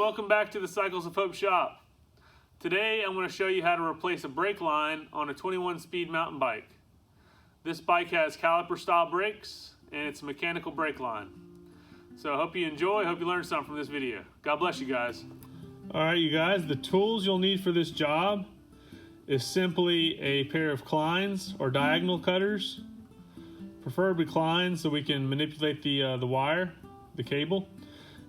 welcome back to the Cycles of Hope shop. Today I'm going to show you how to replace a brake line on a 21 speed mountain bike. This bike has caliper style brakes and it's a mechanical brake line. So I hope you enjoy, I hope you learn something from this video. God bless you guys. Alright you guys, the tools you'll need for this job is simply a pair of clines or diagonal cutters, preferably clines so we can manipulate the wire, the cable.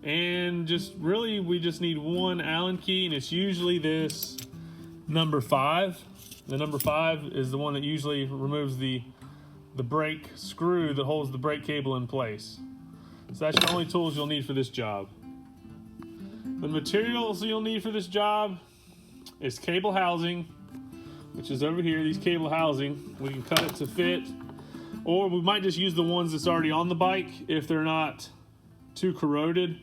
And we just need one Allen key, and it's usually this number 5. The number 5 is the one that usually removes the brake screw that holds the brake cable in place. So that's the only tools you'll need for this job. The materials you'll need for this job is cable housing, which is over here, these cable housing. We can cut it to fit, or we might just use the ones that's already on the bike if they're not too corroded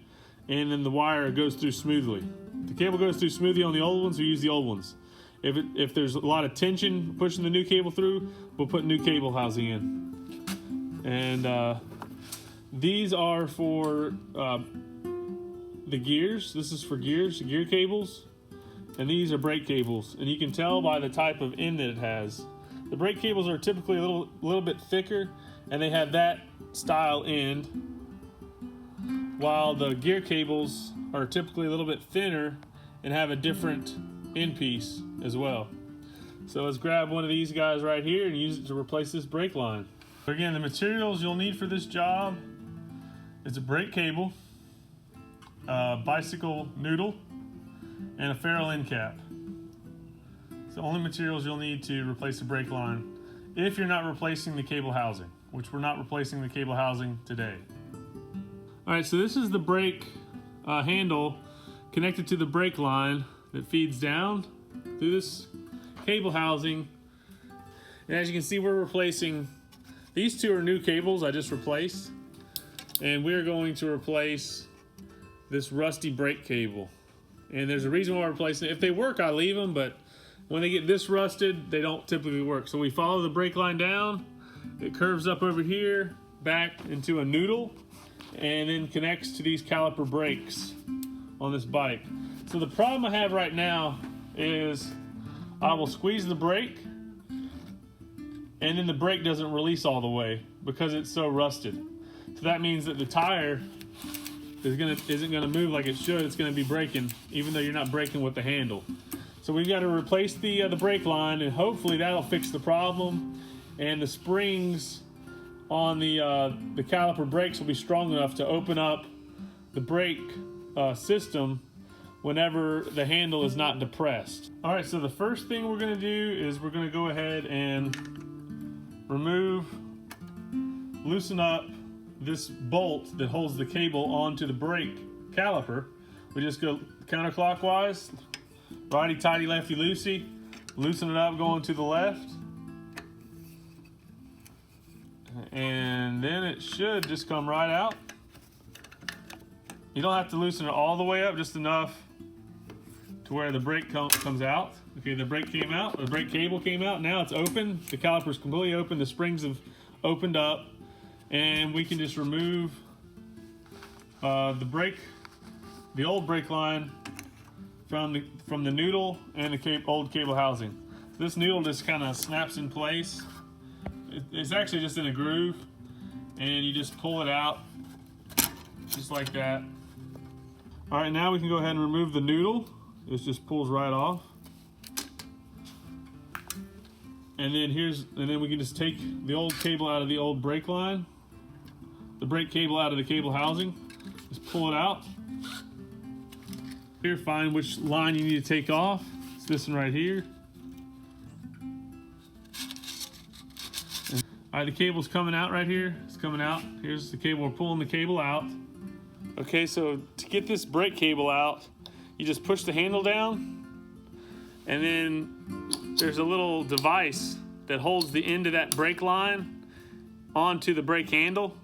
and then the wire goes through smoothly. If the cable goes through smoothly on the old ones, we use the old ones. If there's a lot of tension pushing the new cable through, we'll put new cable housing in. And these are for the gears. This is for gears, gear cables. And these are brake cables. And you can tell by the type of end that it has. The brake cables are typically a little bit thicker, and they have that style end, while the gear cables are typically a little bit thinner and have a different end piece as well. So let's grab one of these guys right here and use it to replace this brake line. So again, the materials you'll need for this job is a brake cable, a bicycle noodle, and a ferrule end cap. It's the only materials you'll need to replace the brake line if you're not replacing the cable housing, which we're not replacing the cable housing today. Alright, so this is the brake handle connected to the brake line that feeds down through this cable housing. And as you can see, we're replacing, these two are new cables I just replaced, and we're going to replace this rusty brake cable. And there's a reason why we're replacing it. If they work, I leave them, but when they get this rusted, they don't typically work. So we follow the brake line down, it curves up over here, back into a noodle, and then connects to these caliper brakes on this bike. So the problem I have right now is I will squeeze the brake and then the brake doesn't release all the way because it's so rusted. So that means that the tire isn't gonna move like it should. It's gonna be braking even though you're not braking with the handle. So we've got to replace the brake line, and hopefully that'll fix the problem, and the springs on the caliper brakes will be strong enough to open up the brake system whenever the handle is not depressed. All right, so the first thing we're gonna do is we're gonna go ahead and loosen up this bolt that holds the cable onto the brake caliper. We just go counterclockwise, righty-tighty, lefty-loosey, loosen it up going to the left. And then it should just come right out. You don't have to loosen it all the way up, just enough to where the brake comes out. Okay, the brake came out, the brake cable came out, now it's open. The caliper's completely open, the springs have opened up, and we can just remove the old brake line from the noodle and the old cable housing. This noodle just kind of snaps in place. It's actually just in a groove, and you just pull it out just like that. All right, now we can go ahead and remove the noodle. This just pulls right off. And then we can just take the old cable out of the old brake line, the brake cable out of the cable housing, just pull it out. Here, find which line you need to take off. It's this one right here. All right, the cable's coming out right here. It's coming out. Here's the cable. We're pulling the cable out. Okay, so to get this brake cable out, you just push the handle down, and then there's a little device that holds the end of that brake line onto the brake handle,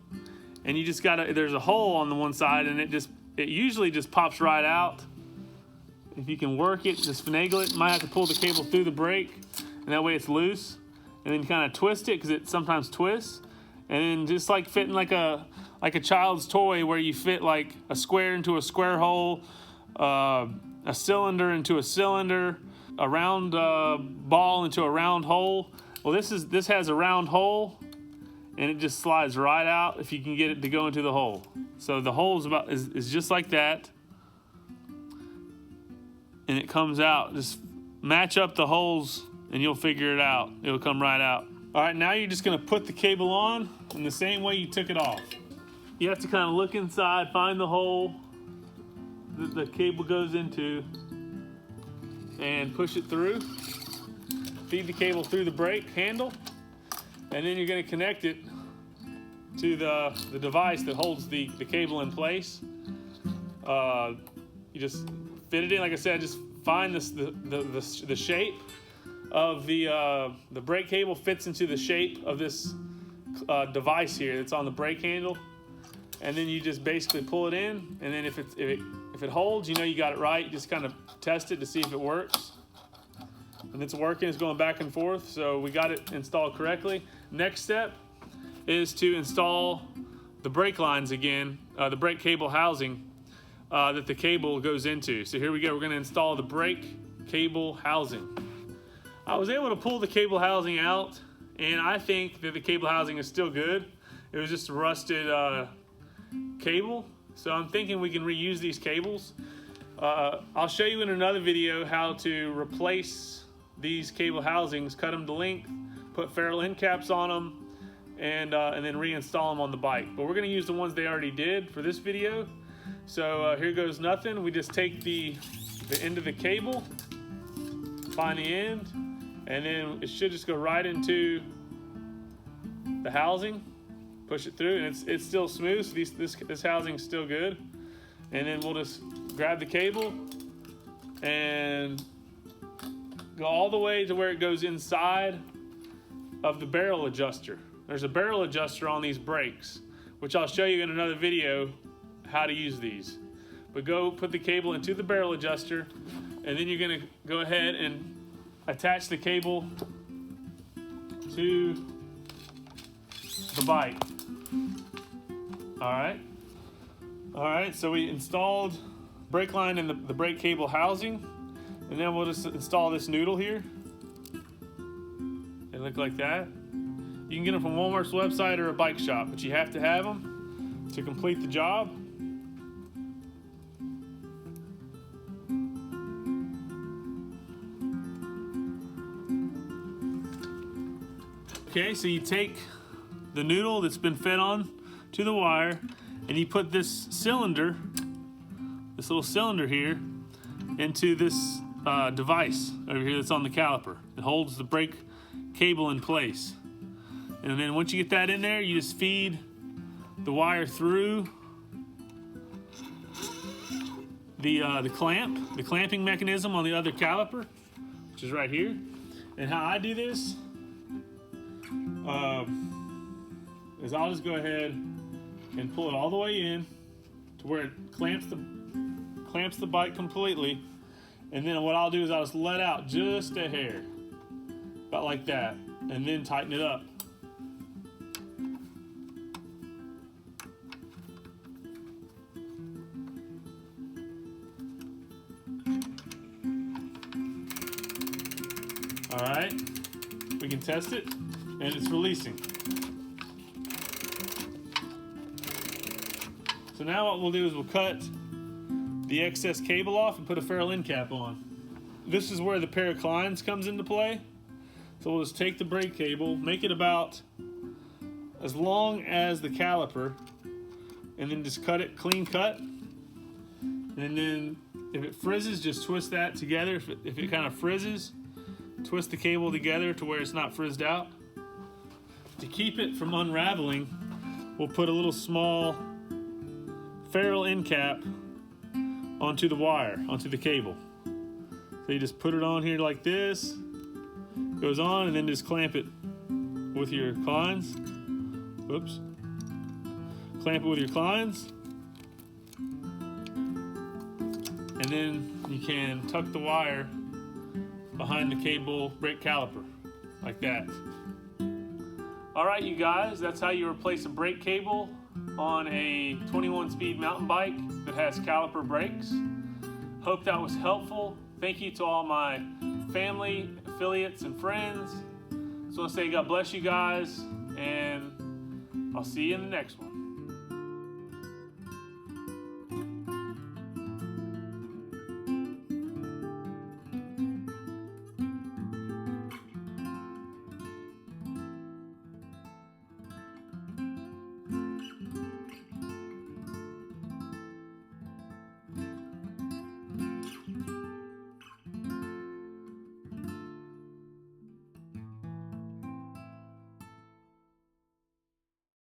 and you just there's a hole on the one side, and it usually just pops right out. If you can work it, just finagle it. You might have to pull the cable through the brake, and that way it's loose. And then kind of twist it, because it sometimes twists, and then just like fitting like a child's toy where you fit like a square into a square hole, a cylinder into a cylinder, a round ball into a round hole. Well, this has a round hole, and it just slides right out if you can get it to go into the hole. So the hole is just like that, and it comes out. Just match up the holes, and you'll figure it out. It'll come right out. All right, now you're just gonna put the cable on in the same way you took it off. You have to kind of look inside, find the hole that the cable goes into, and push it through. Feed the cable through the brake handle, and then you're gonna connect it to the device that holds the cable in place. You just fit it in, like I said, just find the shape of the brake cable fits into the shape of this device here that's on the brake handle, and then you just basically pull it in, and then if it holds, you know you got it right. You just kind of test it to see if it works, and it's working. It's going back and forth, so we got it installed correctly. Next step is to install the brake lines again, the brake cable housing that the cable goes into. So here we go. We're going to install the brake cable housing. I was able to pull the cable housing out, and I think that the cable housing is still good. It was just a rusted cable, so I'm thinking we can reuse these cables. I'll show you in another video how to replace these cable housings, cut them to length, put ferrule end caps on them, and then reinstall them on the bike. But we're going to use the ones they already did for this video. So here goes nothing. We just take the end of the cable, find the end, and then it should just go right into the housing. Push it through, and it's still smooth, so this housing's still good. And then we'll just grab the cable and go all the way to where it goes inside of the barrel adjuster. There's a barrel adjuster on these brakes, which I'll show you in another video how to use these. But go put the cable into the barrel adjuster, and then you're gonna go ahead and attach the cable to the bike. All right, so we installed brake line and the brake cable housing, and then we'll just install this noodle here. They look like that. You can get them from Walmart's website or a bike shop, but you have to have them to complete the job. Okay, so you take the noodle that's been fed on to the wire, and you put this cylinder, this little cylinder here, into this device over here that's on the caliper. It holds the brake cable in place. And then once you get that in there, you just feed the wire through the clamping mechanism on the other caliper, which is right here. And how I do this is I'll just go ahead and pull it all the way in to where it clamps the bike completely, and then what I'll do is I'll just let out just a hair, about like that, and then tighten it up. All right, we can test it, and it's releasing. So now what we'll do is we'll cut the excess cable off and put a ferrule end cap on. This is where the pair of clines comes into play. So we'll just take the brake cable, make it about as long as the caliper, and then just cut it, clean cut. And then if it frizzes, just twist that together. If it kind of frizzes, twist the cable together to where it's not frizzed out. To keep it from unraveling, we'll put a little small ferrule end cap onto the wire, onto the cable. So you just put it on here like this, goes on, and then just clamp it with your clines. Whoops. Clamp it with your clines. And then you can tuck the wire behind the cable brake caliper, like that. All right, you guys, that's how you replace a brake cable on a 21 speed mountain bike that has caliper brakes. Hope that was helpful. Thank you to all my family, affiliates, and friends. So I want to say God bless you guys, and I'll see you in the next one.